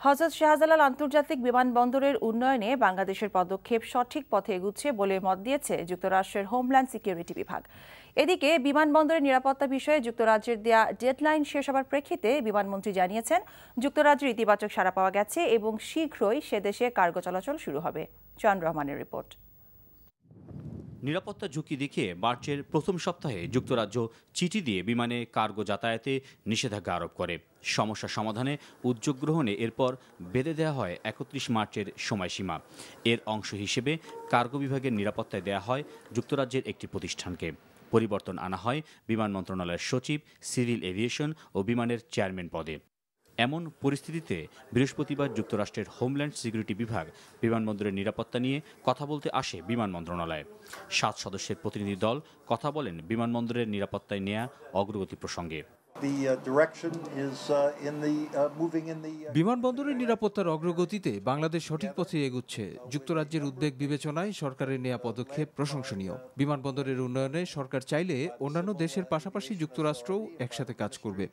হযরত শাহজালাল আন্তর্জাতিক বিমানবন্দরের উন্নয়নে বাংলাদেশের পদক্ষেপ সঠিক পথে এগুচ্ছে বলে মত দিয়েছে যুক্তরাষ্ট্রের হোমল্যান্ড সিকিউরিটি বিভাগ। এদিকে বিমানবন্দরের নিরাপত্তা বিষয়ে যুক্তরাজ্যের দেয়া ডেডলাইন শেষ হবার প্রেক্ষিতে বিমানমন্ত্রী জানিয়েছেন, যুক্তরাজ্যের ইতিবাচক সাড়া পাওয়া গেছে এবং শীঘ্রই সে দেশে কার্গো চলাচল শুরু হবে। চয়ন রহমানের রিপোর্ট। নিরাপত্তা ঝুঁকি দেখিয়ে মার্চের প্রথম সপ্তাহে যুক্তরাজ্য চিঠি দিয়ে বিমানে কার্গো যাতায়াতে নিষেধাজ্ঞা আরোপ করে। সমস্যা সমাধানে উদ্যোগ গ্রহণে এরপর বেঁধে দেওয়া হয় ৩১ মার্চের সময়সীমা। এর অংশ হিসেবে কার্গো বিভাগের নিরাপত্তায় দেয়া হয় যুক্তরাজ্যের একটি প্রতিষ্ঠানকে। পরিবর্তন আনা হয় বিমান মন্ত্রণালয়ের সচিব, সিভিল এভিয়েশন ও বিমানের চেয়ারম্যান পদে। এমন পরিস্থিতিতে বৃহস্পতিবার যুক্তরাষ্ট্রের হোমল্যান্ড সিকিউরিটি বিভাগ বিমানবন্দরের নিরাপত্তা নিয়ে কথা বলতে আসে বিমান মন্ত্রণালয়ে। ৭ সদস্যের প্রতিনিধি দল কথা বলেন বিমানবন্দরের নিরাপত্তায় নেয়া অগ্রগতি প্রসঙ্গে। বিমানবন্দরের নিরাপত্তার অগ্রগতিতে বাংলাদেশ সঠিক পথে এগুচ্ছে। যুক্তরাজ্যের উদ্বেগ বিবেচনায় সরকারের নেয়া পদক্ষেপ প্রশংসনীয়। বিমানবন্দরের উন্নয়নে সরকার চাইলে অন্যান্য দেশের পাশাপাশি যুক্তরাষ্ট্রও একসাথে কাজ করবে।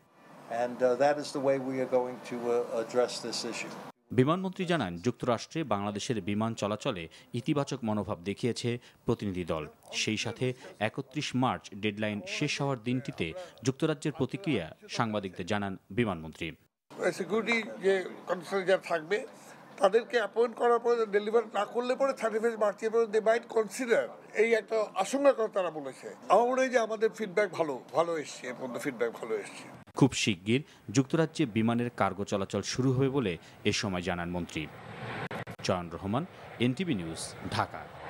বিমানমন্ত্রী জানান, যুক্তরাষ্ট্রে বাংলাদেশের বিমান চলাচলে ইতিবাচক মনোভাব দেখিয়েছে প্রতিনিধি দল। সেই সাথে ৩১ মার্চ ডেডলাইন শেষ হওয়ার দিনটিতে যুক্তরাজ্যের প্রতিক্রিয়া সাংবাদিকদের জানান বিমানমন্ত্রী। সিকিউরিটি যে কনসার্ন থাকবে তাদেরকে অ্যাপয়েন্ট করার পরে ডেলিভার না করলে পরে 31 মার্চের পরে দে মাইট কনসিডার, এই একটা আশঙ্কা করে তারা বলেছে। আমার মনে হয় যে আমাদের ফিডব্যাক ভালো এসছে, এর মধ্যে ফিডব্যাক ভালো এসছে। খুব শিগগির যুক্তরাজ্যে বিমানের কার্গো চলাচল শুরু হবে বলে এ সময় জানান মন্ত্রী। চয়ন রহমান, এনটিভি নিউজ, ঢাকা।